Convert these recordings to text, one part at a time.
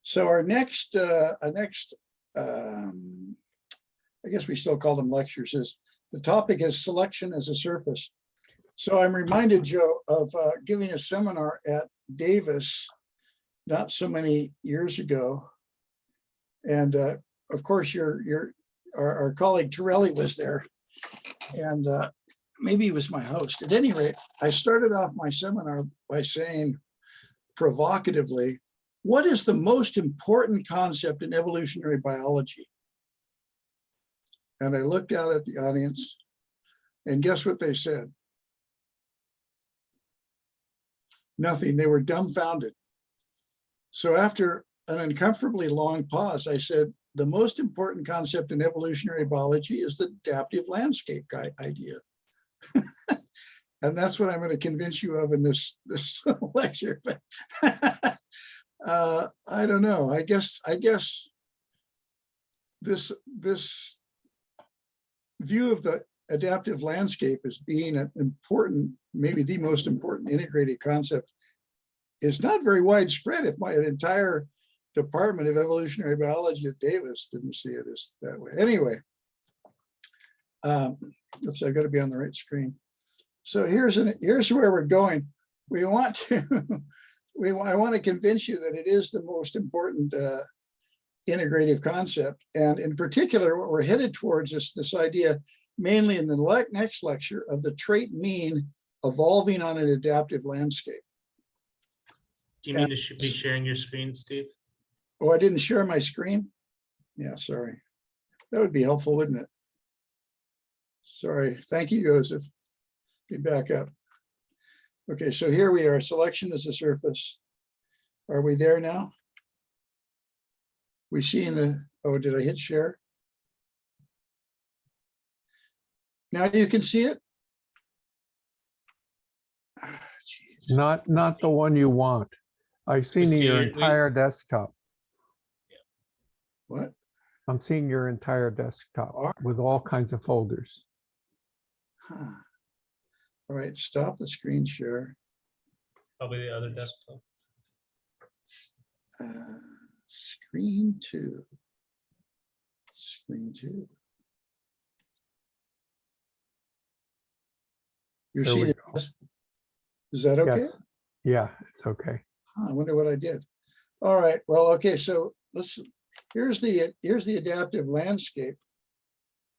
So our next, I guess we still call them lectures, is the topic is selection as a surface. So I'm reminded, Joe, of giving a seminar at Davis not so many years ago. And of course, our colleague Torelli was there, and maybe he was my host. At any rate, I started off my seminar by saying provocatively, what is the most important concept in evolutionary biology? And I looked out at the audience, and guess what they said? Nothing. They were dumbfounded. So after an uncomfortably long pause, I said, the most important concept in evolutionary biology is the adaptive landscape idea. And that's what I'm going to convince you of in this lecture. I don't know. I guess this view of the adaptive landscape as being an important, maybe the most important integrated concept is not very widespread. If my entire department of evolutionary biology at Davis didn't see it as that way. Anyway, oops, I've got to be on the right screen. So here's where we're going. We want to I want to convince you that it is the most important integrative concept, and in particular, what we're headed towards is this idea, mainly in the next lecture, of the trait mean evolving on an adaptive landscape. Do you mean to be sharing your screen, Steve? Oh, I didn't share my screen? Yeah, sorry. That would be helpful, wouldn't it? Sorry. Thank you, Joseph. Be back up. Okay, so here we are, selection as a surface. Are we there now? We see in the, oh, did I hit share? Now you can see it? Not the one you want. I've seen your entire desktop. What? I'm seeing your entire desktop with all kinds of folders. Huh. All right, stop the screen share. Probably the other desktop. Screen two. Screen two. You're seeing it? Is that okay? Yes. Yeah, it's okay. Huh, I wonder what I did. All right. Well, okay. So here's the adaptive landscape.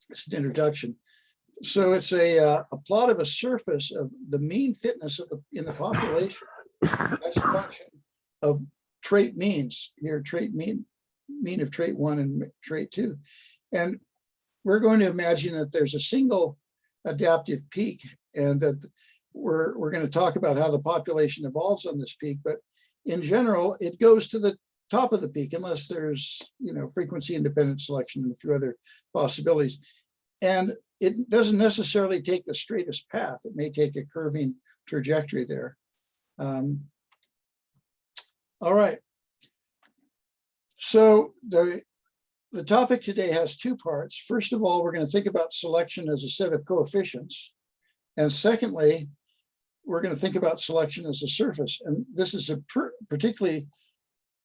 It's an introduction. So it's a plot of a surface of the mean fitness of in the population as a function of trait means. Here, trait mean of trait 1 and trait 2. And we're going to imagine that there's a single adaptive peak, and that we're going to talk about how the population evolves on this peak. But in general, it goes to the top of the peak unless there's, frequency independent selection and a few other possibilities. And it doesn't necessarily take the straightest path. It may take a curving trajectory there. All right. So the topic today has two parts. First of all, we're going to think about selection as a set of coefficients. And secondly, we're going to think about selection as a surface. And this is a particularly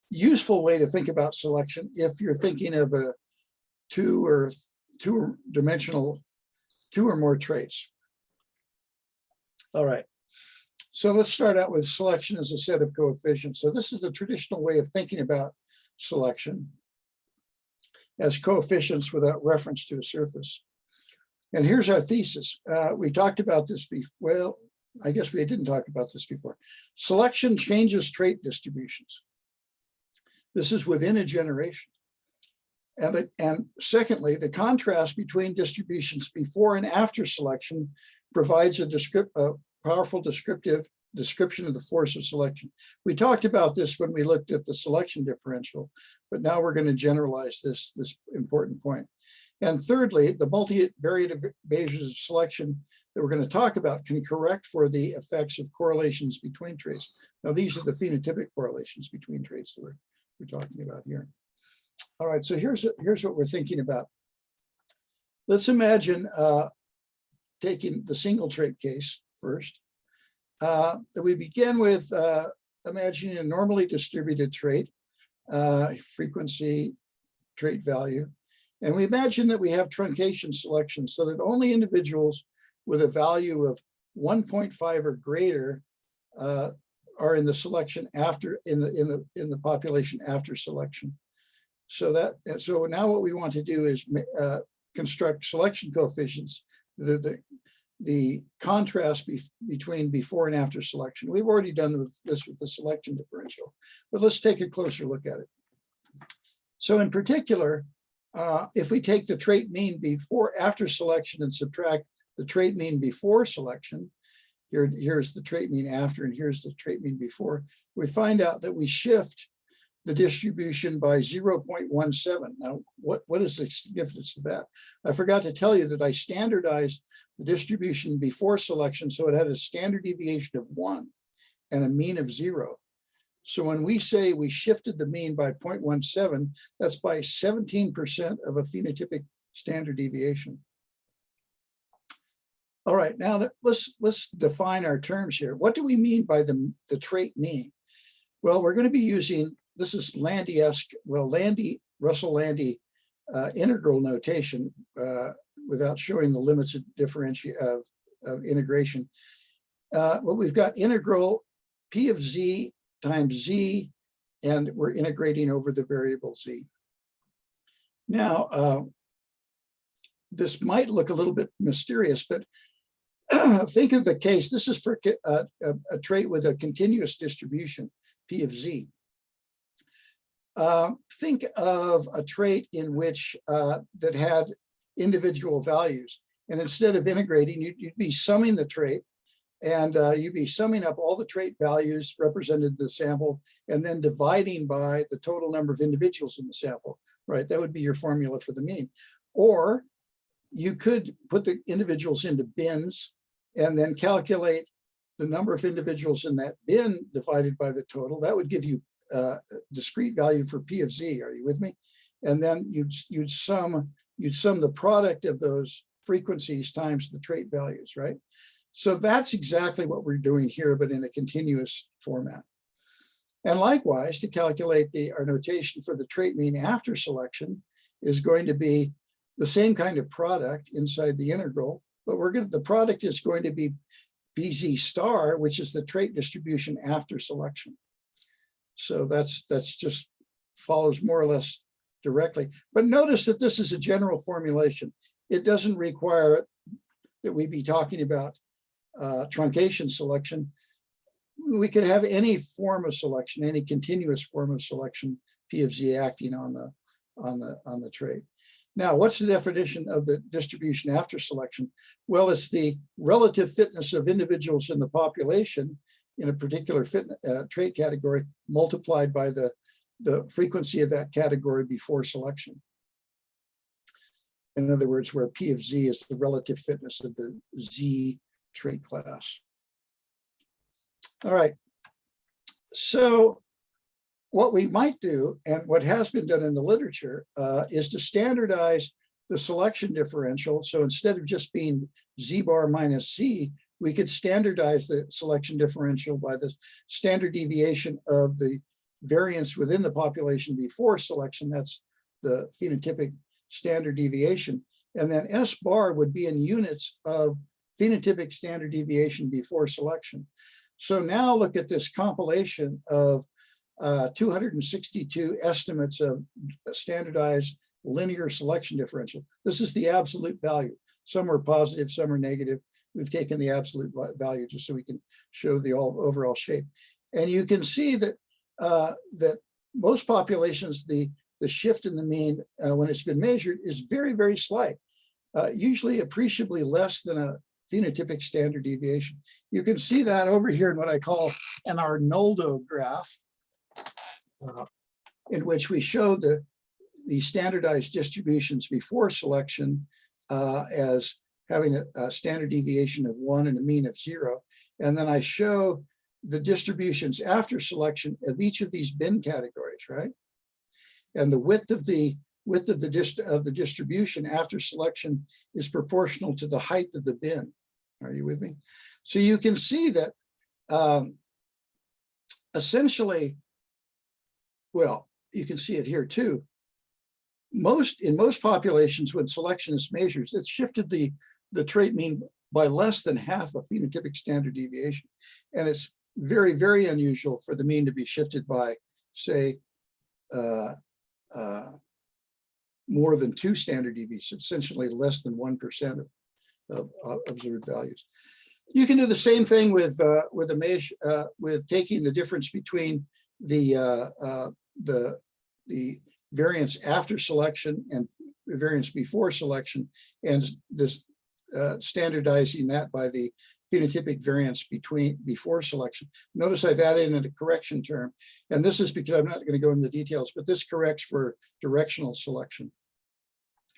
useful way to think about selection if you're thinking of a two or more traits. All right. So let's start out with selection as a set of coefficients. So this is the traditional way of thinking about selection as coefficients without reference to a surface. And here's our thesis. We talked about this before. Well, I guess we didn't talk about this before. Selection changes trait distributions. This is within a generation. And secondly, the contrast between distributions before and after selection provides a powerful description of the force of selection. We talked about this when we looked at the selection differential, but now we're going to generalize this important point. And thirdly, the multivariate measures of selection that we're going to talk about can correct for the effects of correlations between traits. Now, these are the phenotypic correlations between traits that we're talking about here. All right, so here's what we're thinking about. Let's imagine taking the single trait case first. we begin with imagining a normally distributed trait, frequency, trait value. And we imagine that we have truncation selection so that only individuals with a value of 1.5 or greater are in the selection after, in the population after selection. So now what we want to do is construct selection coefficients, the contrast between before and after selection. We've already done this with the selection differential, but let's take a closer look at it. So in particular, if we take the trait mean after selection and subtract the trait mean before selection, here's the trait mean after and here's the trait mean before, we find out that we shift the distribution by 0.17. Now, what is the significance of that? I forgot to tell you that I standardized the distribution before selection so it had a standard deviation of 1 and a mean of 0. So when we say we shifted the mean by 0.17, that's by 17% of a phenotypic standard deviation. All right, now let's define our terms here. What do we mean by the trait mean? Well, we're going to be using, this is Landy-esque, well, Russell-Landy integral notation without showing the limits of integration. What we've got integral P of Z times Z, and we're integrating over the variable Z. Now, this might look a little bit mysterious, but think of the case, this is for a trait with a continuous distribution, P of Z. Think of a trait in which that had individual values, and instead of integrating, you'd be summing the trait, and you'd be summing up all the trait values represented in the sample and then dividing by the total number of individuals in the sample, right? That would be your formula for the mean. Or you could put the individuals into bins and then calculate the number of individuals in that bin divided by the total. That would give you a discrete value for P of Z. Are you with me? And then you'd sum the product of those frequencies times the trait values, right? So that's exactly what we're doing here, but in a continuous format. And likewise, to calculate our notation for the trait mean after selection is going to be the same kind of product inside the integral, but the product is going to be BZ star, which is the trait distribution after selection. So that's just follows more or less directly. But notice that this is a general formulation. It doesn't require that we be talking about truncation selection. We could have any form of selection, any continuous form of selection, P of Z acting on the trait. Now, what's the definition of the distribution after selection? Well, it's the relative fitness of individuals in the population in a particular trait category multiplied by the frequency of that category before selection. In other words, where P of Z is the relative fitness of the Z trait class. All right, so what we might do, and what has been done in the literature, is to standardize the selection differential. So instead of just being Z bar minus Z, we could standardize the selection differential by the standard deviation of the variance within the population before selection. That's the phenotypic standard deviation. And then S bar would be in units of phenotypic standard deviation before selection. So now look at this compilation of 262 estimates of standardized linear selection differential. This is the absolute value. Some are positive, some are negative. We've taken the absolute value just so we can show the overall shape. And you can see that that most populations, the shift in the mean when it's been measured is very, very slight, usually appreciably less than a phenotypic standard deviation. You can see that over here in what I call an Arnoldo graph, in which we show the standardized distributions before selection as having a standard deviation of 1 and a mean of 0. And then I show the distributions after selection of each of these bin categories, right? And the width of the distribution after selection is proportional to the height of the bin. Are you with me? So you can see that essentially, well, you can see it here too. In most populations, when selection is measured, it's shifted the trait mean by less than half a phenotypic standard deviation. And it's very, very unusual for the mean to be shifted by, say, more than 2 standard deviations, essentially less than 1% of observed values. You can do the same thing with taking the difference between the variance after selection and the variance before selection, and this standardizing that by the phenotypic variance before selection. Notice I've added in a correction term, and this is because I'm not going to go into the details, but this corrects for directional selection,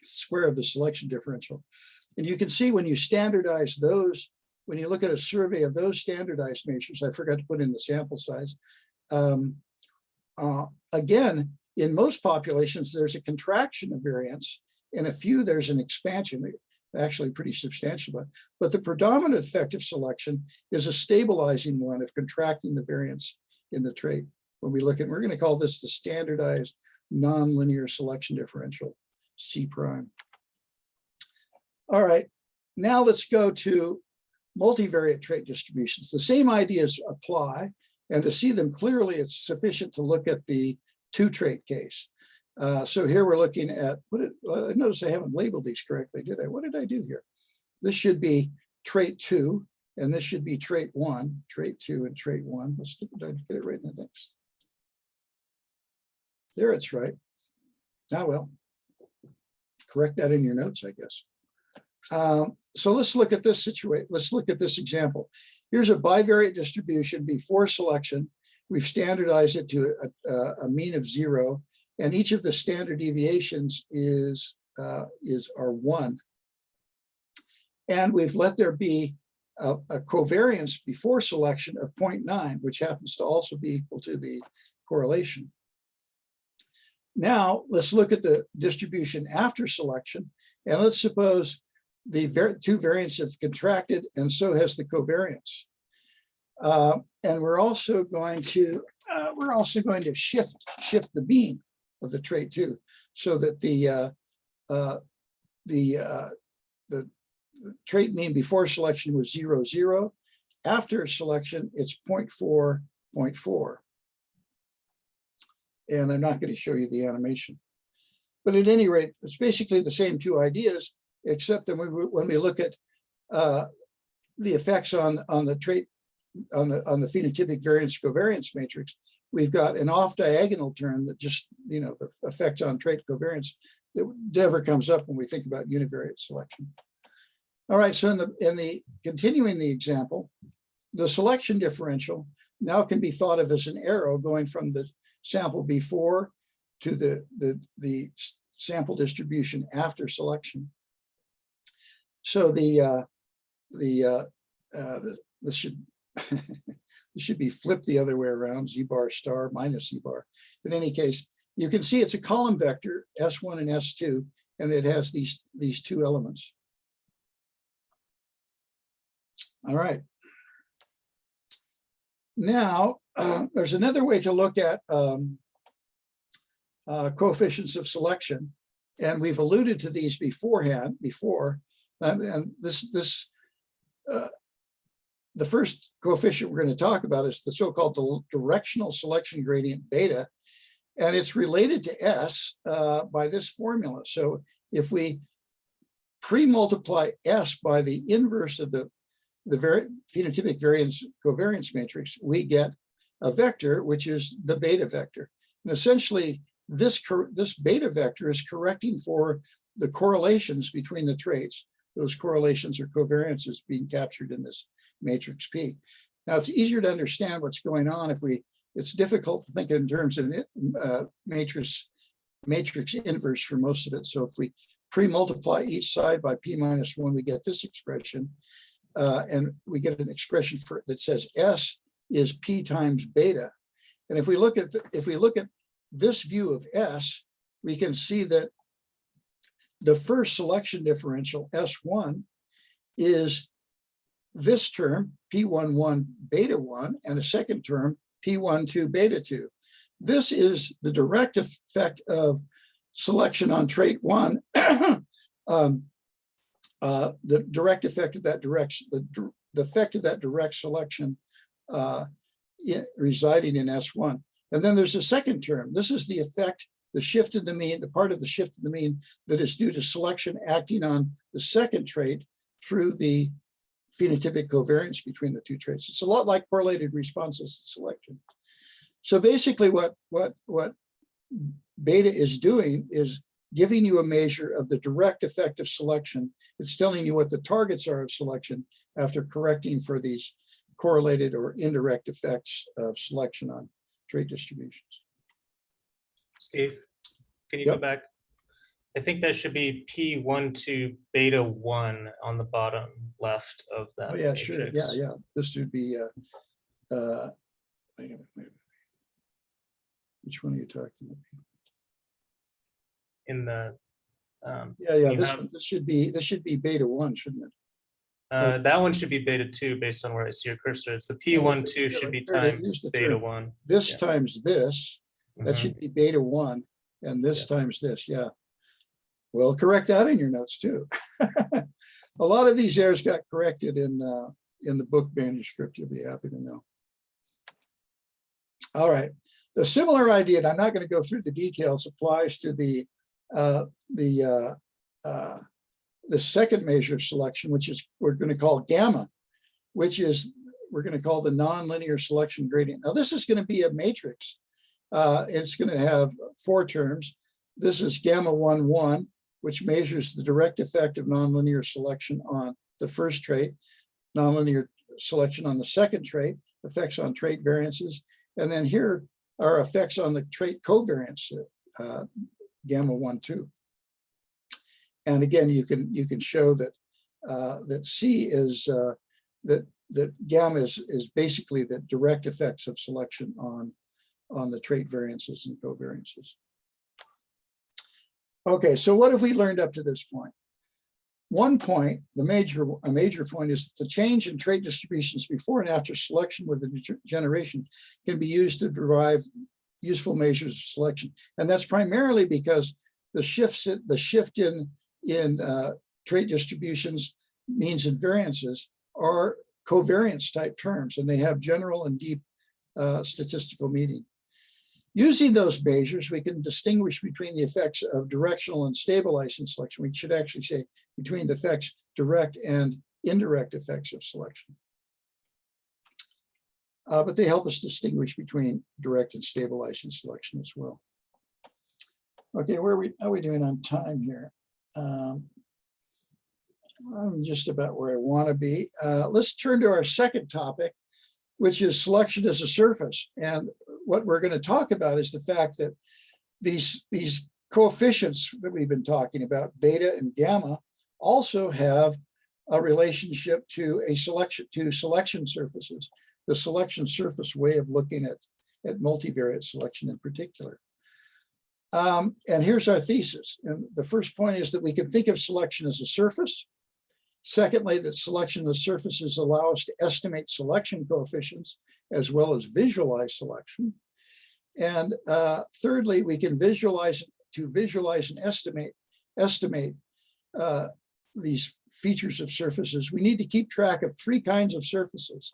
square of the selection differential. And you can see when you standardize those, when you look at a survey of those standardized measures, I forgot to put in the sample size. Again, in most populations, there's a contraction of variance. In a few, there's an expansion, actually pretty substantial. But the predominant effect of selection is a stabilizing one of contracting the variance in the trait. When we look at, we're going to call this the standardized nonlinear selection differential, C prime. All right, now let's go to multivariate trait distributions. The same ideas apply, and to see them clearly, it's sufficient to look at the 2-trait case. So here we're looking at, notice I haven't labeled these correctly, did I? What did I do here? This should be trait 2, and this should be trait 1, trait 2 and trait 1. Let's did I get it right in the next? There, it's right. Ah, well, correct that in your notes, I guess. So let's look at this situation. Let's look at this example. Here's a bivariate distribution before selection. We've standardized it to a mean of 0, and each of the standard deviations is R1. And we've let there be a covariance before selection of 0.9, which happens to also be equal to the correlation. Now let's look at the distribution after selection, and let's suppose the 2 variants have contracted, and so has the covariance. And we're also going to shift the mean of the trait 2, so that the trait mean before selection was 0, 0. After selection, it's 0.4, 0.4. And I'm not going to show you the animation. But at any rate, it's basically the same 2 ideas, except that when we look at the effects on the trait, on the phenotypic variance covariance matrix, we've got an off-diagonal term that just, the effect on trait covariance that never comes up when we think about univariate selection. All right, so continuing the example, the selection differential now can be thought of as an arrow going from the sample before to the sample distribution after selection. So this should be flipped the other way around, Z bar star minus Z bar. In any case, you can see it's a column vector, S1 and S2, and it has these 2 elements. All right. Now, there's another way to look at coefficients of selection, and we've alluded to these before, and the first coefficient we're going to talk about is the so-called directional selection gradient beta, and it's related to S by this formula. So if we pre-multiply S by the inverse of the phenotypic variance covariance matrix, we get a vector, which is the beta vector. And essentially, this beta vector is correcting for the correlations between the traits. Those correlations or covariances being captured in this matrix P. Now, it's easier to understand what's going on it's difficult to think in terms of matrix inverse for most of it. So if we pre-multiply each side by P minus 1, we get this expression. And we get an expression that says S is P times beta. And if we look at this view of S, we can see that the first selection differential, S1, is this term, P11 beta 1, and a second term, P12 beta 2. This is the direct effect of selection on trait 1, the direct effect of that the effect of that direct selection residing in S1. And then there's a second term. This is the effect, the shift in the mean, the part of the shift in the mean that is due to selection acting on the second trait through the phenotypic covariance between the two traits. It's a lot like correlated responses to selection. So basically what beta is doing is giving you a measure of the direct effect of selection. It's telling you what the targets are of selection after correcting for these correlated or indirect effects of selection on trait distributions. Steve, can you Yep. go back? I think that should be P12 beta 1 on the bottom left of that. Oh yeah, matrix. sure. Yeah. This would be, wait a minute. Which one are you talking about? In the Yeah. This should be beta 1, shouldn't it? that one should be beta 2 based on where I see your cursor. It's the P12 should be Here it is. times Here's the beta term. 1. This Yeah. times this, that Mhm. should be beta 1, and this Yeah. times this, yeah. Well, correct that in your notes too. A lot of these errors got corrected in the book manuscript, you'll be happy to know. All right, the similar idea, and I'm not going to go through the details, applies to the second measure of selection, which is we're going to call gamma, which is we're going to call the nonlinear selection gradient. Now this is going to be a matrix. It's going to have 4 terms. This is gamma 1,1, which measures the direct effect of nonlinear selection on the first trait, nonlinear selection on the second trait, effects on trait variances, and then here are effects on the trait covariance, gamma 1,2. And again, you can show that that C is that gamma is basically the direct effects of selection on the trait variances and covariances. Okay, so what have we learned up to this point? One point, a major point, is that the change in trait distributions before and after selection with the generation can be used to derive useful measures of selection, and that's primarily because the shift in trait distributions, means, and variances are covariance type terms, and they have general and deep statistical meaning. Using those measures, we can distinguish between the effects of directional and stabilizing selection. We should actually say between the effects, direct and indirect effects of selection. But they help us distinguish between direct and stabilizing selection as well. Okay, how are we doing on time here? I'm just about where I want to be. Let's turn to our second topic, which is selection as a surface. And what we're going to talk about is the fact that these coefficients that we've been talking about, beta and gamma, also have a relationship to selection surfaces, the selection surface way of looking at multivariate selection in particular. And here's our thesis. And the first point is that we can think of selection as a surface. Secondly, that selection of surfaces allow us to estimate selection coefficients as well as visualize selection. And thirdly, we can visualize and estimate these features of surfaces. We need to keep track of 3 kinds of surfaces.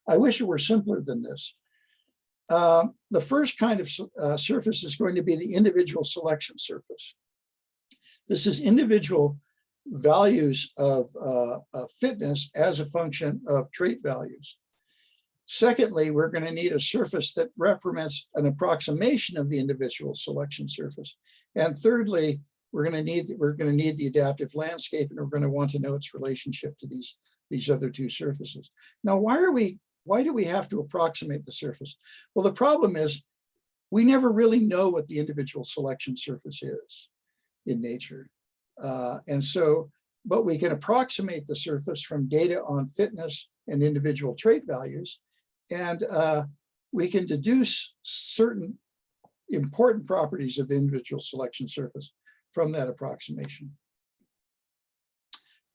I wish it were simpler than this. The first kind of surface is going to be the individual selection surface. This is individual values of fitness as a function of trait values. Secondly, we're going to need a surface that represents an approximation of the individual selection surface. And thirdly, we're going to need the adaptive landscape, and we're going to want to know its relationship to these other 2 surfaces. Now, why do we have to approximate the surface? Well, the problem is we never really know what the individual selection surface is in nature. But we can approximate the surface from data on fitness and individual trait values. And we can deduce certain important properties of the individual selection surface from that approximation.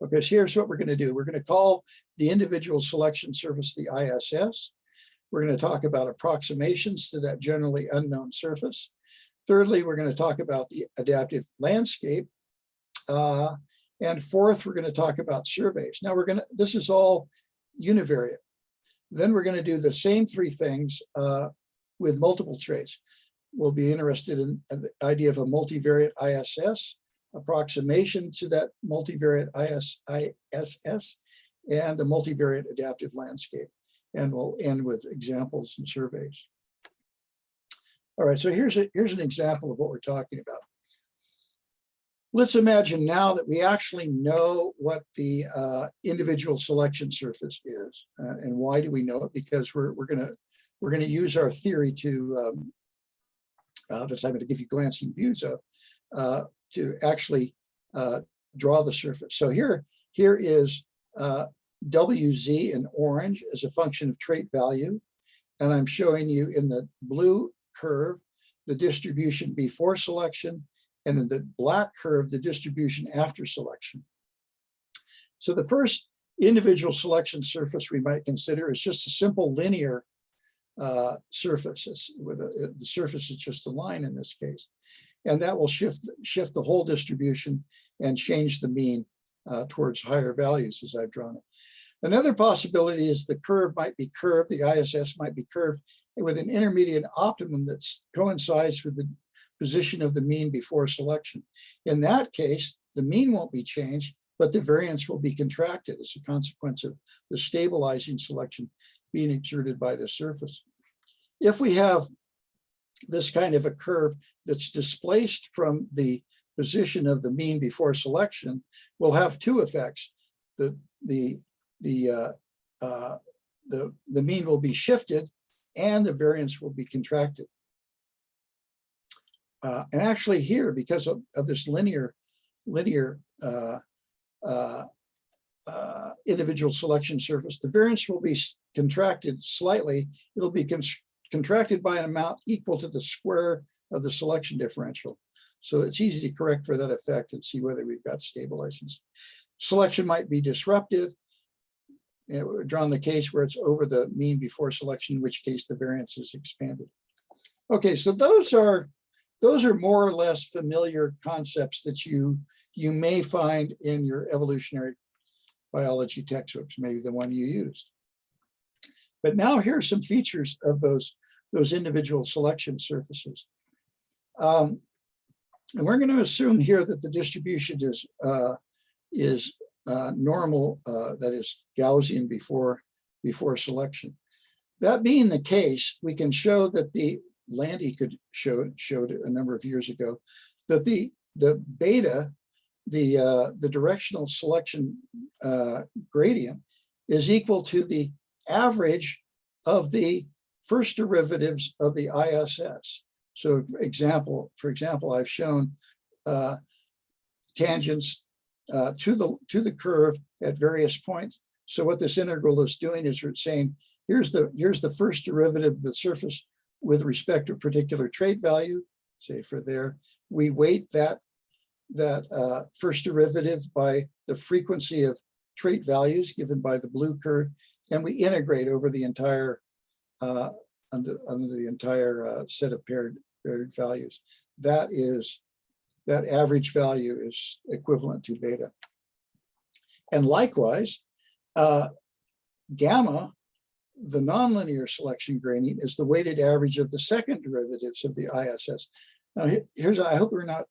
Okay, so here's what we're going to do. We're going to call the individual selection surface the ISS. We're going to talk about approximations to that generally unknown surface. Thirdly, we're going to talk about the adaptive landscape. And fourth, we're going to talk about surveys. Now this is all univariate. Then we're going to do the same three things with multiple traits. We'll be interested in the idea of a multivariate ISS, approximation to that multivariate ISS, and the multivariate adaptive landscape. And we'll end with examples and surveys. All right, so here's an example of what we're talking about. Let's imagine now that we actually know what the individual selection surface is. And why do we know it? Because we're gonna use our theory to that I'm going to give you glancing views of to actually draw the surface. So here is WZ in orange as a function of trait value, and I'm showing you in the blue curve the distribution before selection, and in the black curve the distribution after selection. So the first individual selection surface we might consider is just a simple linear surface. The surface is just a line in this case, and that will shift the whole distribution and change the mean towards higher values as I've drawn it. Another possibility is the curve might be curved, the ISS might be curved with an intermediate optimum that coincides with the position of the mean before selection. In that case, the mean won't be changed, but the variance will be contracted as a consequence of the stabilizing selection being exerted by the surface. If we have this kind of a curve that's displaced from the position of the mean before selection, we'll have two effects. The mean will be shifted and the variance will be contracted. And actually here, because of this linear individual selection surface, the variance will be contracted slightly. It'll be contracted by an amount equal to the square of the selection differential. So it's easy to correct for that effect and see whether we've got stabilizing. Selection might be disruptive. We've drawn the case where it's over the mean before selection, in which case the variance is expanded. Okay, so those are more or less familiar concepts that you may find in your evolutionary biology textbooks, maybe the one you used. But now here are some features of those individual selection surfaces. And we're going to assume here that the distribution is normal, that is Gaussian before selection. That being the case, we can show that Landy showed a number of years ago that the beta, the directional selection gradient, is equal to the average of the first derivatives of the ISS. So for example, I've shown tangents to the curve at various points. So what this integral is doing is we're saying, here's the first derivative of the surface with respect to a particular trait value, say for there. We weight that first derivative by the frequency of trait values given by the blue curve, and we integrate over the entire under the entire set of paired values. That average value is equivalent to beta. And likewise, gamma, the nonlinear selection gradient, is the weighted average of the second derivatives of the ISS. Now, I hope we're not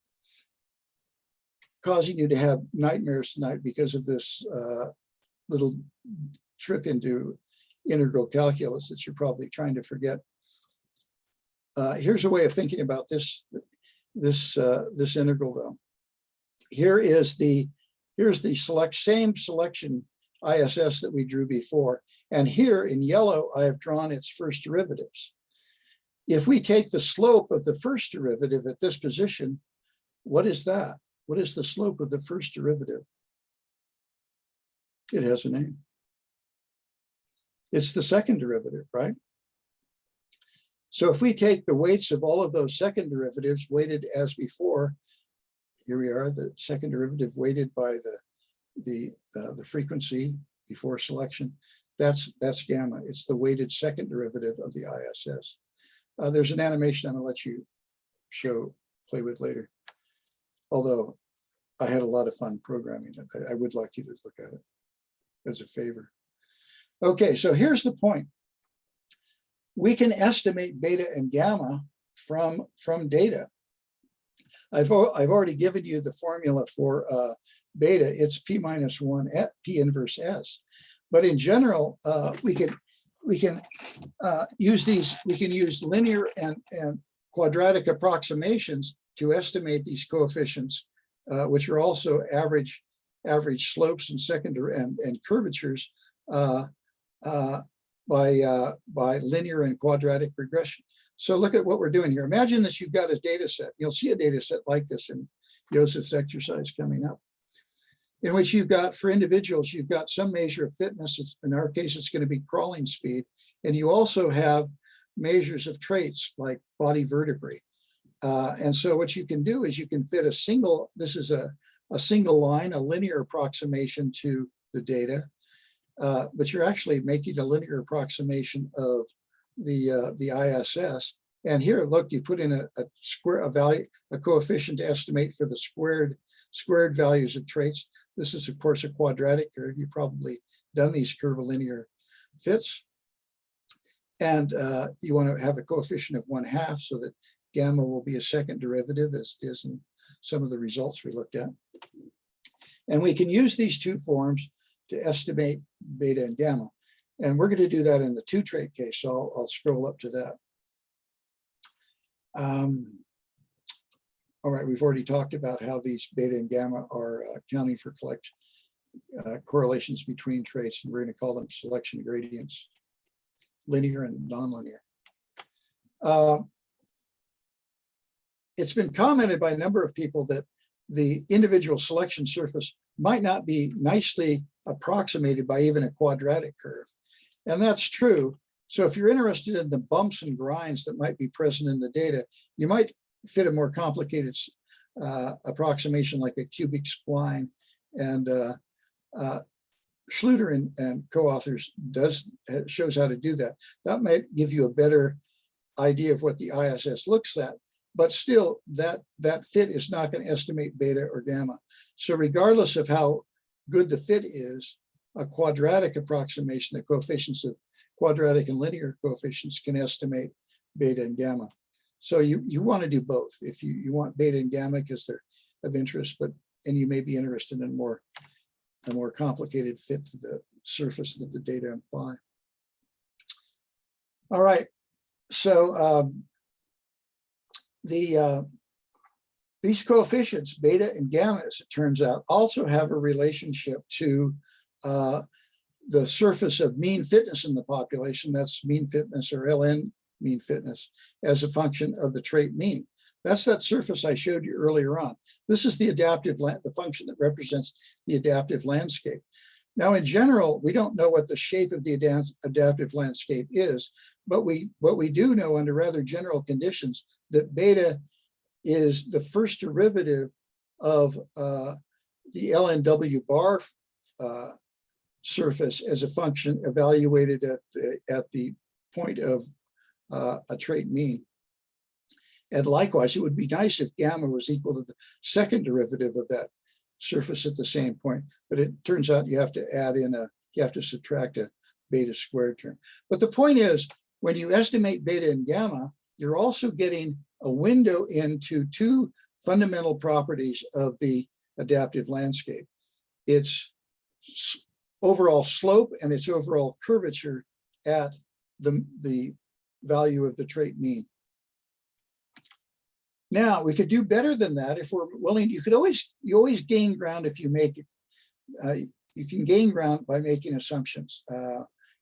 causing you to have nightmares tonight because of this little trip into integral calculus that you're probably trying to forget. Here's a way of thinking about this integral though. Here's the same selection ISS that we drew before, and here in yellow I have drawn its first derivatives. If we take the slope of the first derivative at this position, what is that? What is the slope of the first derivative? It has a name. It's the second derivative, right? So if we take the weights of all of those second derivatives weighted as before, here we are, the second derivative weighted by the frequency before selection. That's gamma. It's the weighted second derivative of the ISS. There's an animation I'm gonna let you play with later. Although I had a lot of fun programming it. I would like you to look at it as a favor. Okay, so here's the point. We can estimate beta and gamma from data. I've already given you the formula for beta. It's P minus 1 at P inverse S. But in general, we can use these. We can use linear and quadratic approximations to estimate these coefficients, which are also average slopes and secondary and curvatures by linear and quadratic regression. So look at what we're doing here. Imagine that you've got a data set. You'll see a data set like this in Joseph's exercise coming up, in which you've got, for individuals, you've got some measure of fitness. In our case, it's going to be crawling speed. And you also have measures of traits like body vertebrae. And so what you can do is you can fit a single, this is a single line, a linear approximation to the data. But you're actually making a linear approximation of the ISS. And here, look, you put in a value, a coefficient to estimate for the squared values of traits. This is, of course, a quadratic curve. You've probably done these curvilinear fits. And you want to have a coefficient of 1/2 so that gamma will be a second derivative, as it is in some of the results we looked at. And we can use these two forms to estimate beta and gamma. And we're going to do that in the 2-trait case. So I'll scroll up to that. All right, we've already talked about how these beta and gamma are accounting for correlations between traits, and we're going to call them selection gradients, linear and nonlinear. It's been commented by a number of people that the individual selection surface might not be nicely approximated by even a quadratic curve. And that's true. So if you're interested in the bumps and grinds that might be present in the data, you might fit a more complicated approximation like a cubic spline. And Schluter and co-authors shows how to do that. That might give you a better idea of what the ISS looks at. But still, that fit is not going to estimate beta or gamma. So regardless of how good the fit is, a quadratic approximation, the coefficients of quadratic and linear coefficients, can estimate beta and gamma. So you want to do both. If you want beta and gamma because they're of interest, and you may be interested in a more complicated fit to the surface that the data imply. All right, so these coefficients, beta and gamma, as it turns out, also have a relationship to the surface of mean fitness in the population. That's mean fitness, or LN mean fitness, as a function of the trait mean. That's that surface I showed you earlier on. This is the function that represents the adaptive landscape. Now, in general, we don't know what the shape of the adaptive landscape is, but what we do know under rather general conditions that beta is the first derivative of the LNW bar surface as a function evaluated at the point of a trait mean. And likewise, it would be nice if gamma was equal to the second derivative of that surface at the same point, but it turns out you have to you have to subtract a beta squared term. But the point is, when you estimate beta and gamma, you're also getting a window into two fundamental properties of the adaptive landscape. Its overall slope and its overall curvature at the value of the trait mean. Now, we could do better than that if we're willing. You always gain ground if you make it. You can gain ground by making assumptions.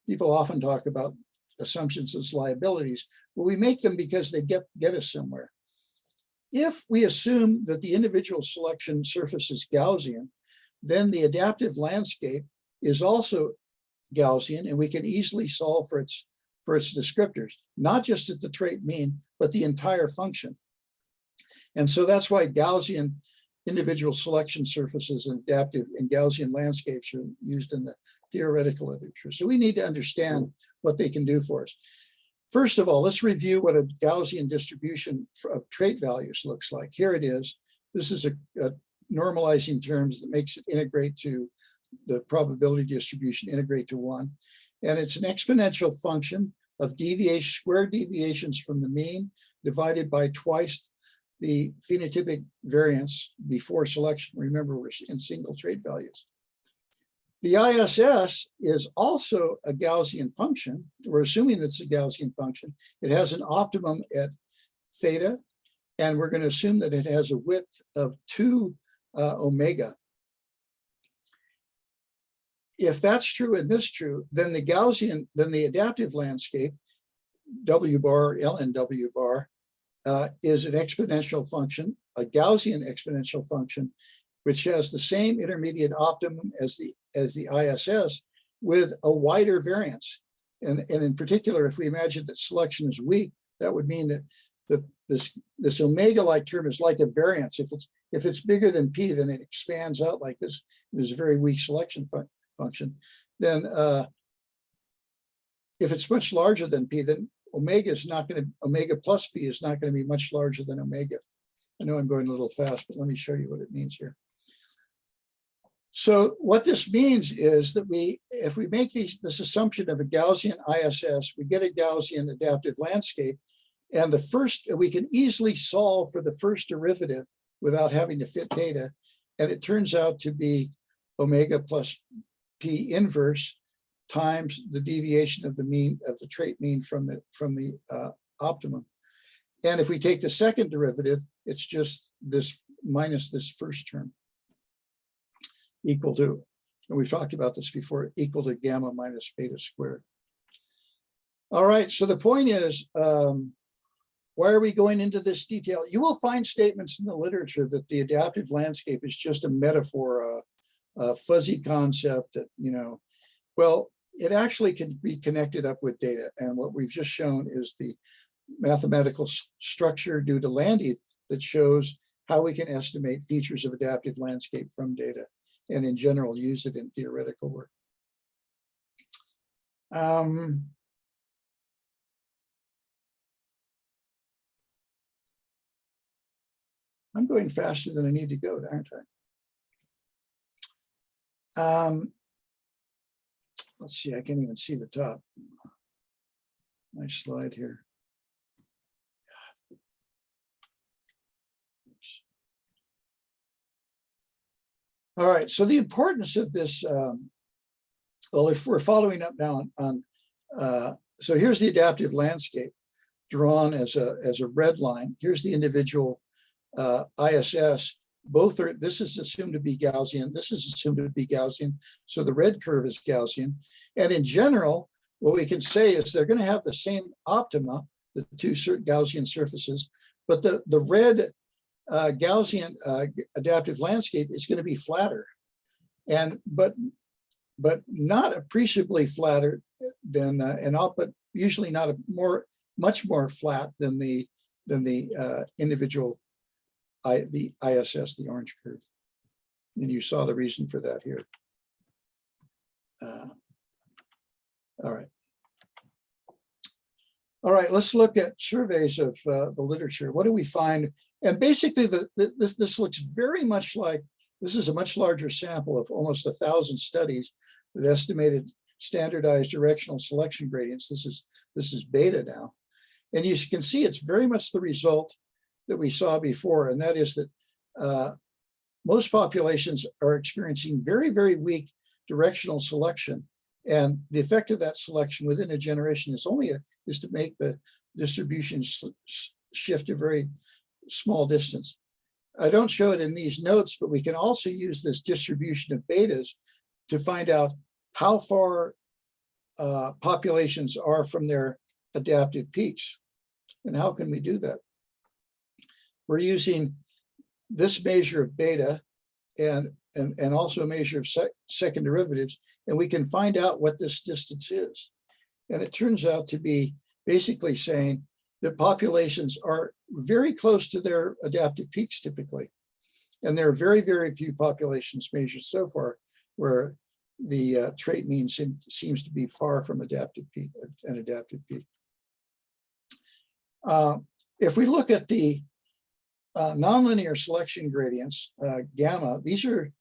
People often talk about assumptions as liabilities, but we make them because they get us somewhere. If we assume that the individual selection surface is Gaussian, then the adaptive landscape is also Gaussian, and we can easily solve for its descriptors, not just at the trait mean, but the entire function. And so that's why Gaussian individual selection surfaces and adaptive and Gaussian landscapes are used in the theoretical literature. So we need to understand what they can do for us. First of all, let's review what a Gaussian distribution of trait values looks like. Here it is. This is a normalizing terms that makes it integrate to the probability distribution, integrate to 1. And it's an exponential function of deviation, square deviations from the mean divided by twice the phenotypic variance before selection. Remember, we're in single trait values. The ISS is also a Gaussian function. We're assuming that's a Gaussian function. It has an optimum at theta, and we're going to assume that it has a width of 2 omega. If that's true and this true, then the Gaussian, then the adaptive landscape, W bar, ln W bar, is an exponential function, a Gaussian exponential function, which has the same intermediate optimum as the ISS with a wider variance. And in particular, if we imagine that selection is weak, that would mean that this omega-like term is like a variance. If it's bigger than p, then it expands out like this. There's a very weak selection function. Then if it's much larger than p, then omega plus p is not going to be much larger than omega. I know I'm going a little fast, but let me show you what it means here. So what this means is that if we make this assumption of a Gaussian ISS, we get a Gaussian adaptive landscape, and we can easily solve for the first derivative without having to fit data, and it turns out to be omega plus p inverse times the deviation of the mean of the trait mean from the optimum. And if we take the second derivative, it's just this minus this first term, equal to, and we've talked about this before, equal to gamma minus beta squared. All right, so the point is, why are we going into this detail? You will find statements in the literature that the adaptive landscape is just a metaphor, a fuzzy concept that, well, it actually can be connected up with data. And what we've just shown is the mathematical structure due to Landy that shows how we can estimate features of adaptive landscape from data, and in general use it in theoretical work. I'm going faster than I need to go, aren't I? Let's see, I can't even see the top. Nice slide here. Oops. All right, so the importance of this, well, if we're following up now on so here's the adaptive landscape drawn as a red line. Here's the individual ISS. Both are, this is assumed to be Gaussian, this is assumed to be Gaussian, so the red curve is Gaussian. And in general, what we can say is they're going to have the same optima, the two Gaussian surfaces, but the red Gaussian adaptive landscape is going to be flatter, but not appreciably flatter than but usually not much more flat than the individual the ISS, the orange curve. And you saw the reason for that here. All right, let's look at surveys of the literature. What do we find? And basically, this looks very much like, this is a much larger sample of almost 1,000 studies with estimated standardized directional selection gradients. This is beta now. And you can see it's very much the result that we saw before, and that is that most populations are experiencing very, very weak directional selection. And the effect of that selection within a generation is to make the distribution shift a very small distance. I don't show it in these notes, but we can also use this distribution of betas to find out how far populations are from their adaptive peaks. And how can we do that? We're using this measure of beta and also a measure of second derivatives, and we can find out what this distance is. And it turns out to be basically saying that populations are very close to their adaptive peaks typically. And there are very, very few populations measured so far where the trait mean seems to be far from an adaptive peak. If we look at the nonlinear selection gradients, gamma, these are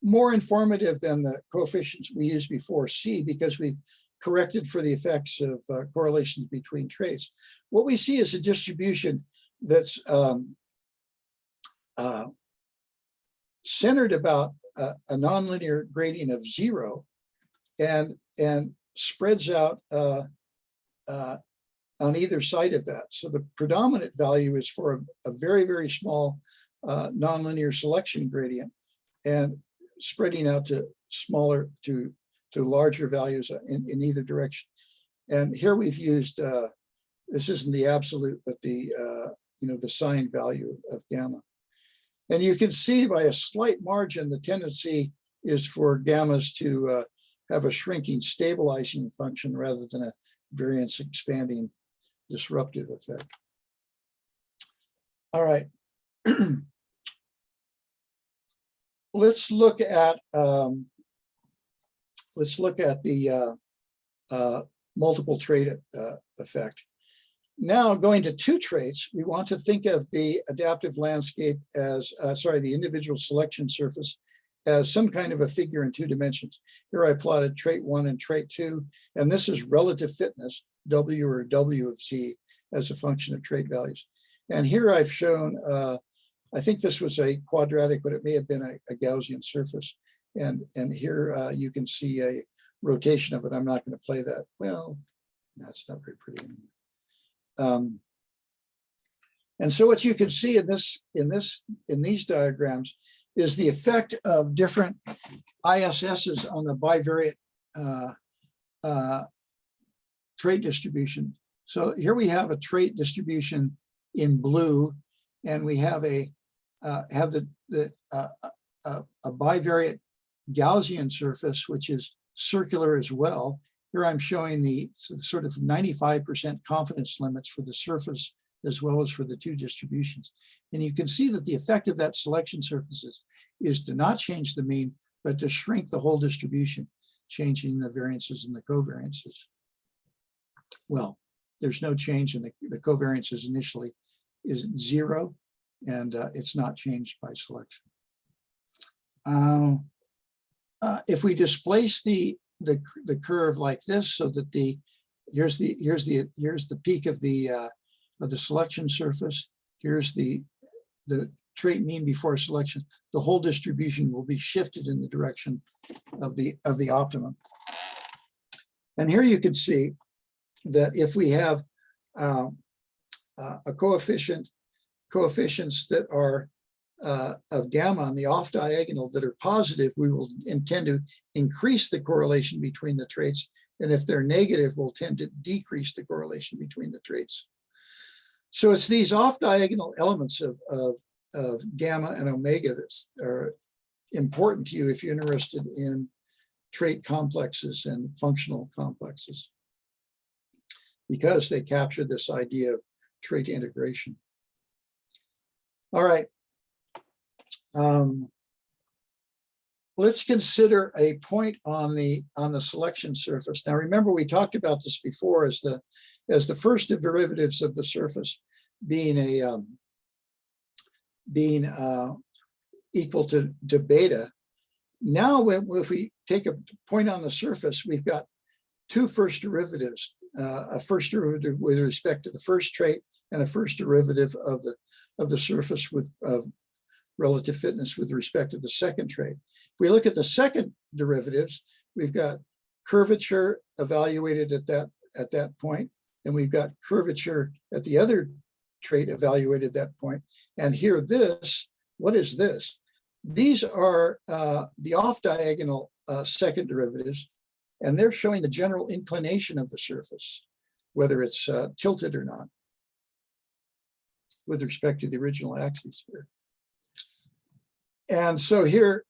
more informative than the coefficients we used before, C, because we corrected for the effects of correlations between traits. What we see is a distribution that's centered about a nonlinear gradient of 0 and spreads out on either side of that. So the predominant value is for a very, very small nonlinear selection gradient and spreading out to smaller to larger values in either direction. And here we've used, this isn't the absolute, but the the sign value of gamma. And you can see by a slight margin, the tendency is for gammas to have a shrinking stabilizing function rather than a variance expanding disruptive effect. All right. Let's look at the multiple trait effect. Now, going to two traits, we want to think of the adaptive landscape as, the individual selection surface as some kind of a figure in 2 dimensions. Here I plotted trait 1 and trait 2, and this is relative fitness, W or W of Z, as a function of trait values. And here I've shown, I think this was a quadratic, but it may have been a Gaussian surface. And here you can see a rotation of it. I'm not going to play that. Well, that's not very pretty. And so what you can see in these diagrams is the effect of different ISSs on the bivariate trait distribution. So here we have a trait distribution in blue, and we have a bivariate Gaussian surface, which is circular as well. Here I'm showing the sort of 95% confidence limits for the surface as well as for the two distributions. And you can see that the effect of that selection surfaces is to not change the mean, but to shrink the whole distribution, changing the variances and the covariances. Well, there's no change in the covariances initially is 0, and it's not changed by selection. If we displace the curve like this, so that here's the peak of the selection surface, here's the trait mean before selection, the whole distribution will be shifted in the direction of the optimum. And here you can see that if we have a coefficients that are of gamma on the off diagonal that are positive, we will intend to increase the correlation between the traits. And if they're negative, we'll tend to decrease the correlation between the traits. So it's these off diagonal elements of gamma and omega that are important to you if you're interested in trait complexes and functional complexes, because they capture this idea of trait integration. All right. Let's consider a point on the selection surface. Now, remember, we talked about this before as the first derivatives of the surface being equal to beta. Now, if we take a point on the surface, we've got two first derivatives: a first derivative with respect to the first trait, and a first derivative of the surface with relative fitness with respect to the second trait. If we look at the second derivatives, we've got curvature evaluated at that point, and we've got curvature at the other trait evaluated at that point. And here, what is this? These are the off-diagonal second derivatives, and they're showing the general inclination of the surface, whether it's tilted or not, with respect to the original axis here. And so here,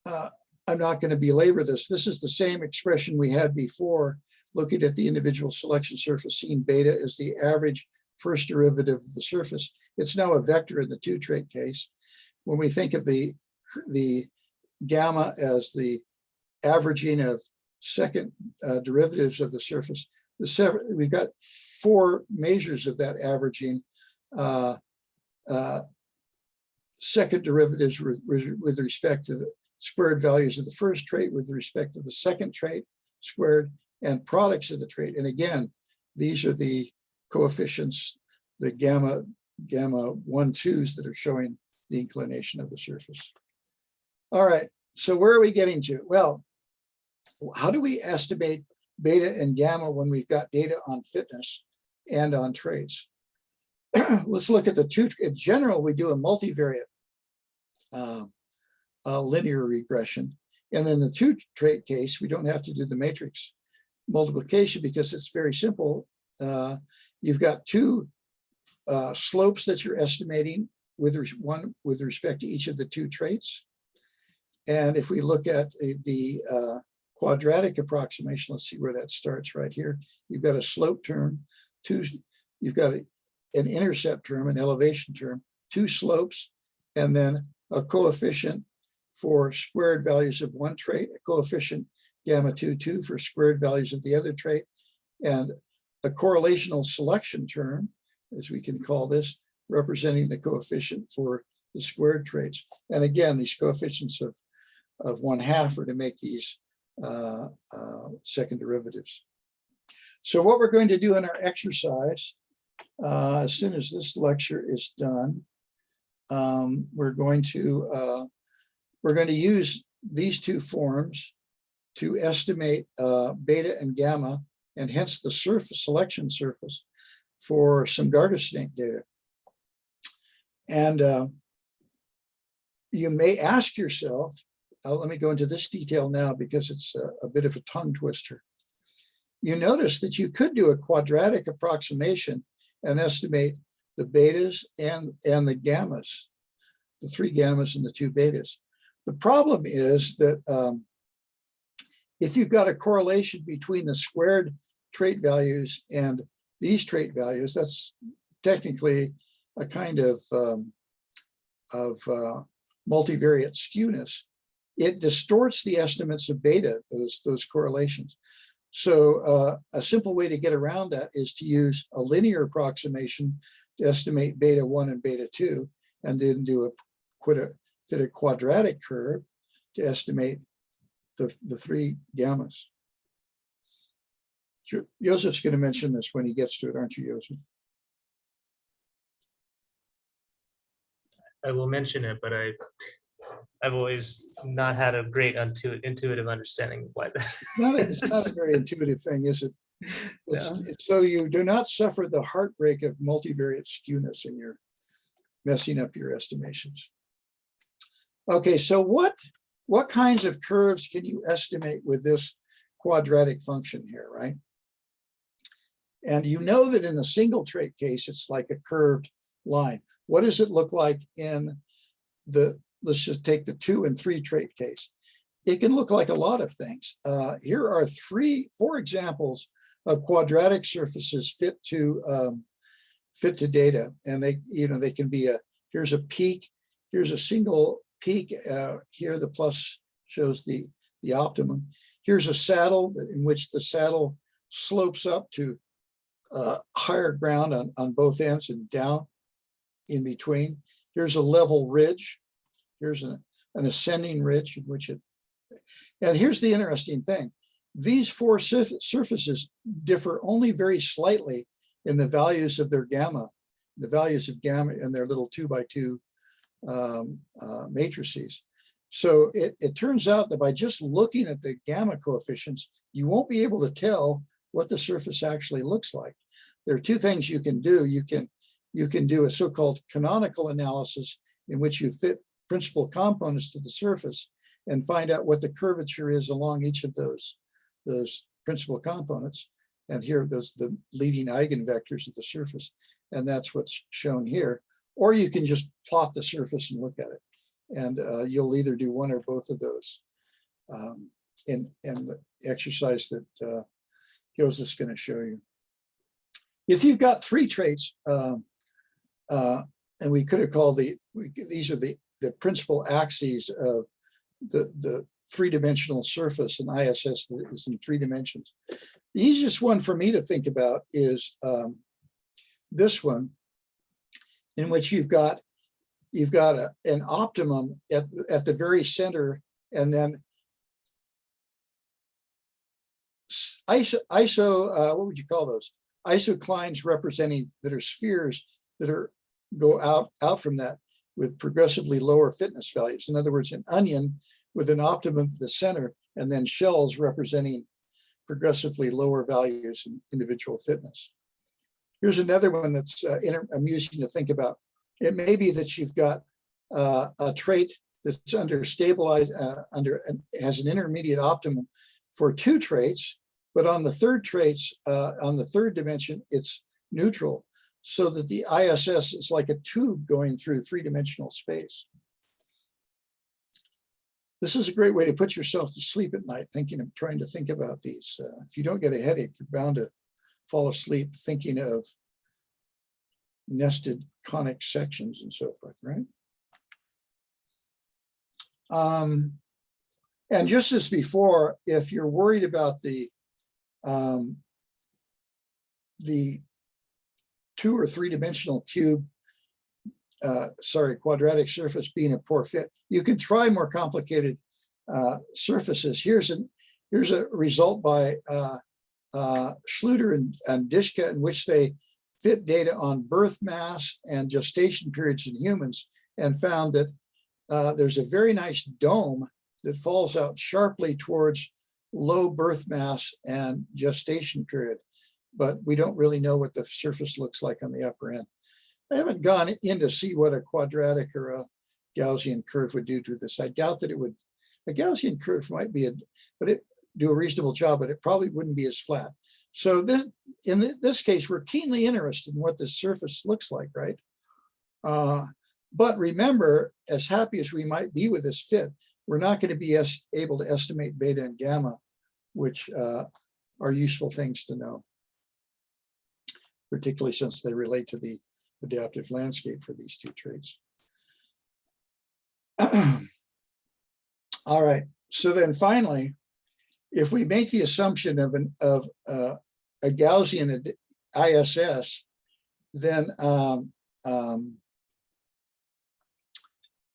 I'm not going to belabor this. This is the same expression we had before, looking at the individual selection surface, seeing beta as the average first derivative of the surface. It's now a vector in the two trait case. when we think of the gamma as the averaging of second derivatives of the surface, we've got 4 measures of that averaging. Second derivatives with respect to the squared values of the first trait with respect to the second trait squared, and products of the trait. And again, these are the coefficients, the gamma 1,2s that are showing the inclination of the surface. All right, so where are we getting to? Well, how do we estimate beta and gamma when we've got data on fitness and on traits? Let's look at the two. In general, we do a multivariate linear regression. And in the 2-trait case, we don't have to do the matrix multiplication because it's very simple. You've got 2 slopes that you're estimating one with respect to each of the 2 traits. And if we look at the quadratic approximation, let's see where that starts right here. You've got a slope term, you've got an intercept term, an elevation term, 2 slopes, and then a coefficient for squared values of one trait, a coefficient gamma 2 for squared values of the other trait, and a correlational selection term, as we can call this, representing the coefficient for the squared traits. And again, these coefficients of 1/2 are to make these second derivatives. So what we're going to do in our exercise, as soon as this lecture is done, we're going to use these 2 forms to estimate beta and gamma, and hence the selection surface for some Garter-Snake data. And you may ask yourself, let me go into this detail now because it's a bit of a tongue twister. You notice that you could do a quadratic approximation and estimate the betas and the gammas, the 3 gammas and the 2 betas. The problem is that if you've got a correlation between the squared trait values and these trait values, that's technically a kind of multivariate skewness. It distorts the estimates of beta, those correlations. So a simple way to get around that is to use a linear approximation to estimate beta 1 and beta 2, and then fit a quadratic curve to estimate the 3 gammas. Joseph's going to mention this when he gets to it, aren't you, Joseph? I will mention it, but I've always not had a great intuitive understanding of why that. It's not a very intuitive thing, is it? It's so you do not suffer the heartbreak of multivariate skewness in your messing up your estimations. Okay, so what kinds of curves can you estimate with this quadratic function here, right? And you know that in the single trait case, it's like a curved line. What does it look like in let's just take the 2 and 3 trait case? It can look like a lot of things. Here are 4 examples of quadratic surfaces fit to data, and they can be here's a peak, here's a single peak. Here the plus shows the optimum. Here's a saddle in which the saddle slopes up to higher ground on both ends and down in between. Here's a level ridge. Here's an ascending ridge in which and here's the interesting thing. These 4 surfaces differ only very slightly in the values of their gamma, the values of gamma in their little 2x2 matrices. So it turns out that by just looking at the gamma coefficients, you won't be able to tell what the surface actually looks like. There are 2 things you can do. You can do a so-called canonical analysis in which you fit principal components to the surface and find out what the curvature is along each of those principal components. And here, those the leading eigenvectors of the surface. And that's what's shown here. Or you can just plot the surface and look at it. And you'll either do one or both of those in the exercise that Joseph's going to show you. If you've got 3 traits, and we could have called these are the principal axes of the three-dimensional surface, and ISS that is in 3 dimensions. The easiest one for me to think about is this one, in which you've got an optimum at the very center, and then what would you call those? Isoclines representing that are spheres that go out from that with progressively lower fitness values. In other words, an onion with an optimum at the center, and then shells representing progressively lower values in individual fitness. Here's another one that's amusing to think about. It may be that you've got a trait that's under stabilized, has an intermediate optimum for 2 traits, but on the third traits, on the third dimension, it's neutral, so that the ISS is like a tube going through 3-dimensional space. This is a great way to put yourself to sleep at night, trying to think about these. If you don't get a headache, you're bound to fall asleep thinking of nested conic sections and so forth, right? And just as before, if you're worried about the 2 or 3-dimensional cube, quadratic surface being a poor fit, you can try more complicated surfaces. Here's a result by Schluter and Dishka, in which they fit data on birth mass and gestation periods in humans, and found that there's a very nice dome that falls out sharply towards low birth mass and gestation period, but we don't really know what the surface looks like on the upper end. I haven't gone in to see what a quadratic or a Gaussian curve would do to this. I doubt that it would. A Gaussian curve might be do a reasonable job, but it probably wouldn't be as flat. So in this case, we're keenly interested in what this surface looks like, right? But remember, as happy as we might be with this fit, we're not going to be able to estimate beta and gamma, which are useful things to know, particularly since they relate to the adaptive landscape for these 2 traits. All right, so then finally, if we make the assumption of a Gaussian ISS, then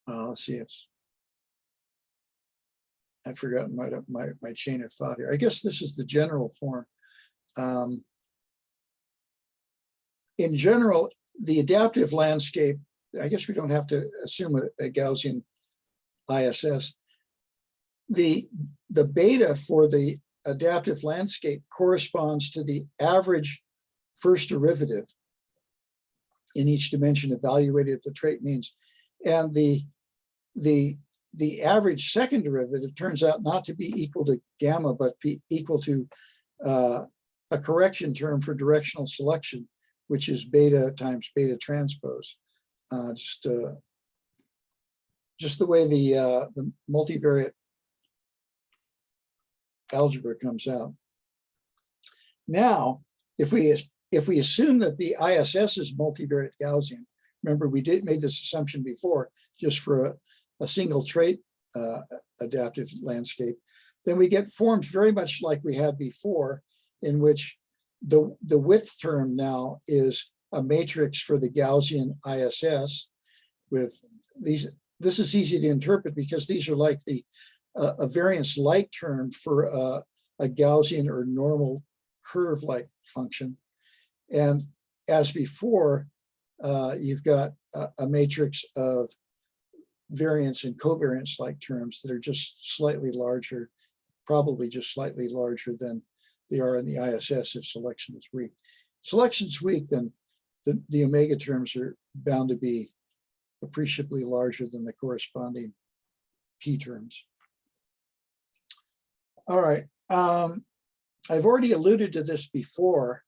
let's see, I've forgotten my chain of thought here. I guess this is the general form. In general, the adaptive landscape, I guess we don't have to assume a Gaussian ISS. The beta for the adaptive landscape corresponds to the average first derivative in each dimension evaluated at the trait means. And the average second derivative turns out not to be equal to gamma, but be equal to a correction term for directional selection, which is beta times beta transpose. Just the way the multivariate algebra comes out. Now, if we assume that the ISS is multivariate Gaussian, remember we made this assumption before, just for a single trait adaptive landscape, then we get forms very much like we had before, in which the width term now is a matrix for the Gaussian ISS with these. This is easy to interpret because these are like a variance-like term for a Gaussian or normal curve-like function. And as before, you've got a matrix of variance and covariance-like terms that are just slightly larger, probably just slightly larger than they are in the ISS if selection is weak. If selection is weak, then the omega terms are bound to be appreciably larger than the corresponding p terms. All right, I've already alluded to this before,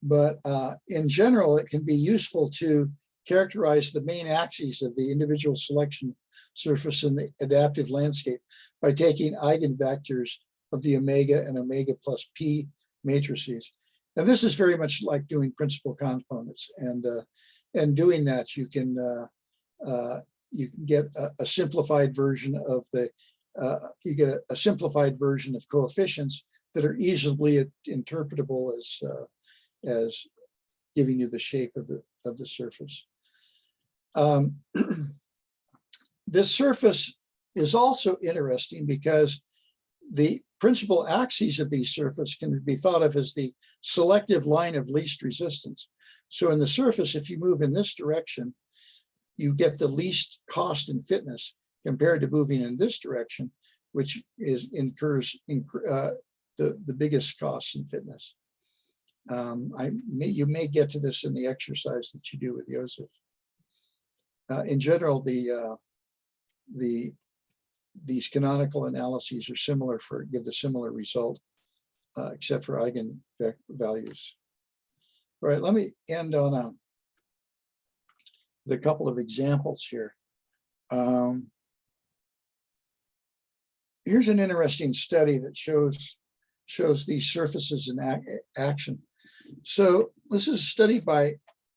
but in general, it can be useful to characterize the main axes of the individual selection surface in the adaptive landscape by taking eigenvectors of the omega and omega plus p matrices. And this is very much like doing principal components. And doing that, you can you can get a simplified version of the, you get a simplified version of coefficients that are easily interpretable as giving you the shape of the surface. This surface is also interesting because the principal axes of these surfaces can be thought of as the selective line of least resistance. So in the surface, if you move in this direction, you get the least cost and fitness compared to moving in this direction, which incurs the biggest costs and fitness. You may get to this in the exercise that you do with Joseph. In general, these canonical analyses are similar give the similar result, except for eigenvalues. All right, let me end on the couple of examples here. Here's an interesting study that shows these surfaces in action. So this is a study by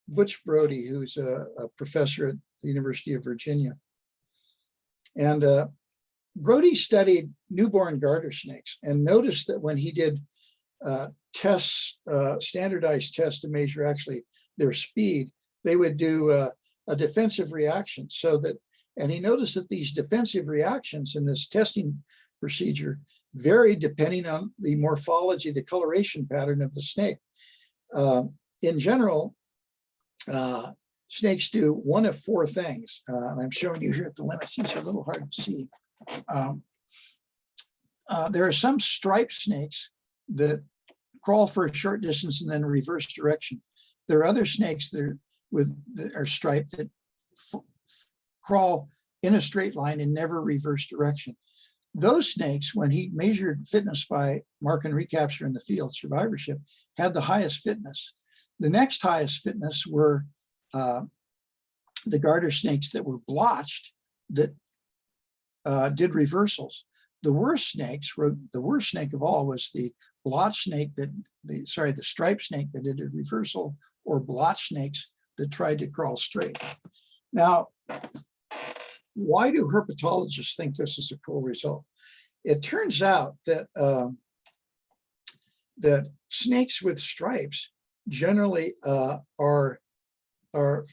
Butch Brody, who's a professor at the University of Virginia. And Brody studied newborn garter snakes and noticed that when he did tests, standardized tests to measure actually their speed, they would do a defensive reaction and he noticed that these defensive reactions in this testing procedure varied depending on the morphology, the coloration pattern of the snake. In general, snakes do one of four things. And I'm showing you here at the limits. These are a little hard to see. There are some striped snakes that crawl for a short distance and then reverse direction. There are other snakes that are striped that crawl in a straight line and never reverse direction. Those snakes, when he measured fitness by mark and recapture in the field, survivorship, had the highest fitness. The next highest fitness were the garter snakes that were blotched that did reversals. The worst snake of all was the blotched snake the striped snake that did a reversal, or blotched snakes that tried to crawl straight. Now, why do herpetologists think this is a cool result? It turns out that that snakes with stripes generally are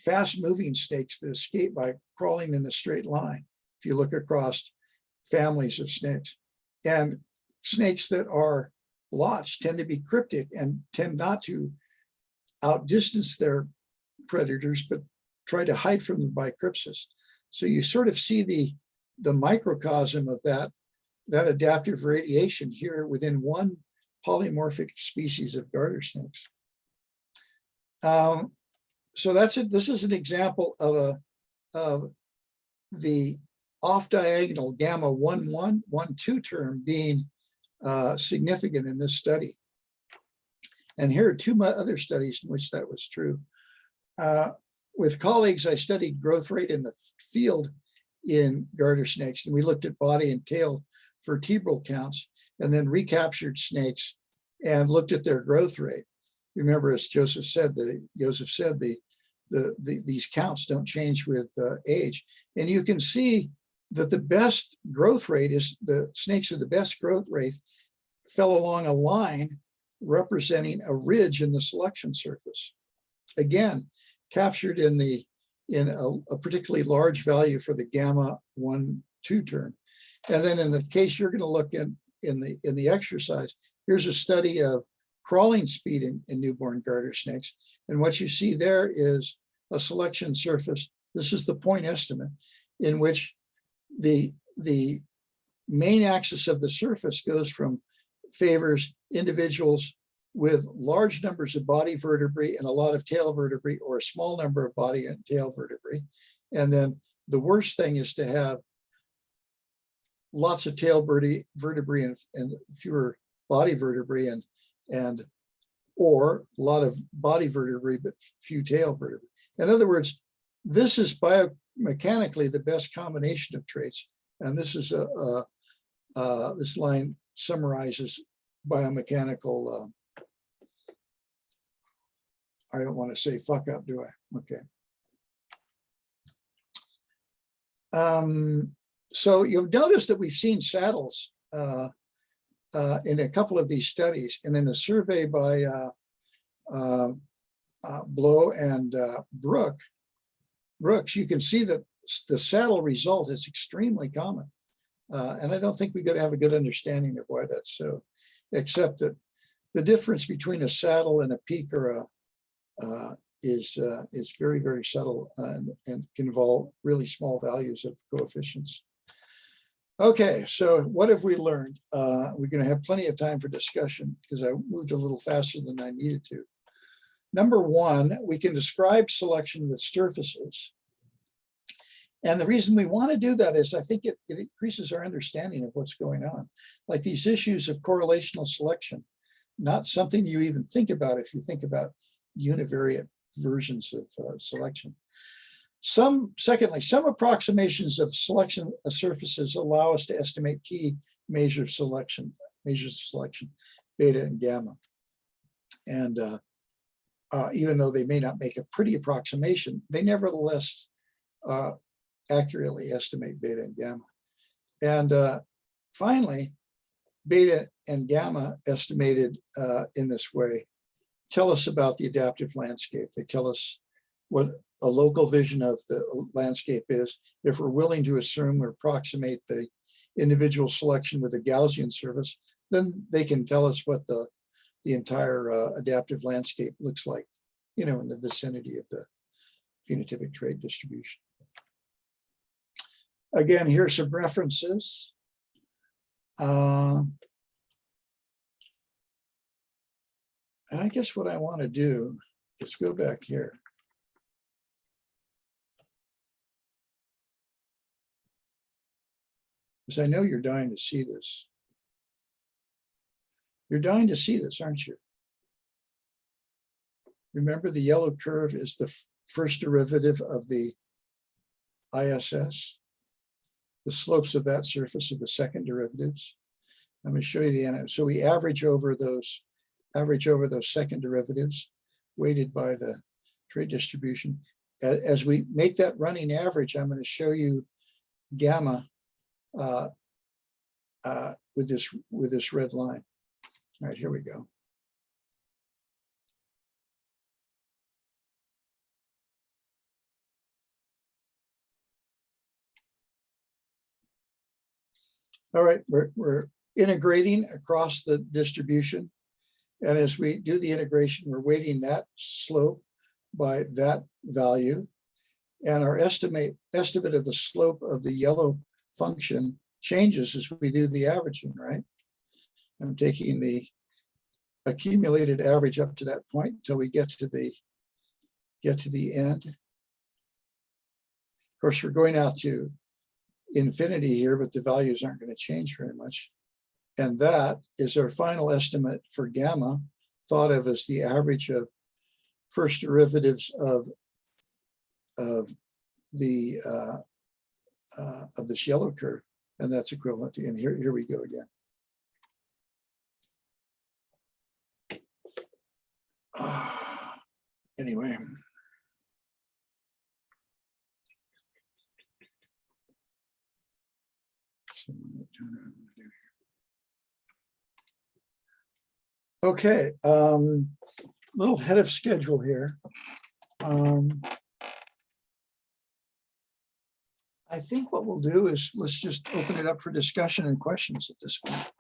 fast-moving snakes that escape by crawling in a straight line. If you look across families of snakes, and snakes that are blotched tend to be cryptic and tend not to outdistance their predators, but try to hide from them by crypsis. So you sort of see the microcosm of that adaptive radiation here within one polymorphic species of garter snakes. So that's it. This is an example of the off-diagonal gamma 1,1,1,2 term being significant in this study. And here are two other studies in which that was true. With colleagues, I studied growth rate in the field in garter snakes, and we looked at body and tail vertebral counts, and then recaptured snakes and looked at their growth rate. Remember, as Joseph said, these counts don't change with age. And you can see that the best growth rate is the snakes with the best growth rate fell along a line representing a ridge in the selection surface. Again, captured in a particularly large value for the gamma 1,2 term. And then in the case you're going to look in the exercise, here's a study of crawling speed in newborn garter snakes. And what you see there is a selection surface. This is the point estimate in which the main axis of the surface favors individuals with large numbers of body vertebrae and a lot of tail vertebrae, or a small number of body and tail vertebrae. And then the worst thing is to have lots of tail vertebrae and fewer body vertebrae, or a lot of body vertebrae but few tail vertebrae. In other words, this is biomechanically the best combination of traits. And this is this line summarizes biomechanical. I don't want to say fuck up, do I? Okay. So you've noticed that we've seen saddles in a couple of these studies, and in a survey by Blow and Brooks, you can see that the saddle result is extremely common. And I don't think we got to have a good understanding of why that's so, except that the difference between a saddle and a peak or is very, very subtle and can involve really small values of coefficients. Okay, so what have we learned? We're going to have plenty of time for discussion because I moved a little faster than I needed to. Number one, we can describe selection with surfaces. And the reason we want to do that is I think it increases our understanding of what's going on. Like these issues of correlational selection, not something you even think about if you think about univariate versions of selection. Secondly, some approximations of selection of surfaces allow us to estimate key measures of selection, beta and gamma. And even though they may not make a pretty approximation, they nevertheless accurately estimate beta and gamma. And finally, beta and gamma estimated in this way tell us about the adaptive landscape. They tell us what a local vision of the landscape is. If we're willing to assume or approximate the individual selection with a Gaussian surface, then they can tell us what the entire adaptive landscape looks like, you know, in the vicinity of the phenotypic trait distribution. Again, here's some references. And I guess what I want to do is go back here. Because I know you're dying to see this. You're dying to see this, aren't you? Remember, the yellow curve is the first derivative of the ISS. The slopes of that surface are the second derivatives. Let me show you the end. So we average over those second derivatives weighted by the trait distribution. As we make that running average, I'm going to show you gamma with this red line. All right, here we go. All right, we're integrating across the distribution. And as we do the integration, we're weighting that slope by that value. And our estimate of the slope of the yellow function changes as we do the averaging, right? I'm taking the accumulated average up to that point until we get to the end. Of course, we're going out to infinity here, but the values aren't going to change very much. And that is our final estimate for gamma, thought of as the average of first derivatives of this yellow curve, and that's equivalent to. And here we go again. Anyway. Okay, little ahead of schedule here. I think what we'll do is let's just open it up for discussion and questions at this point.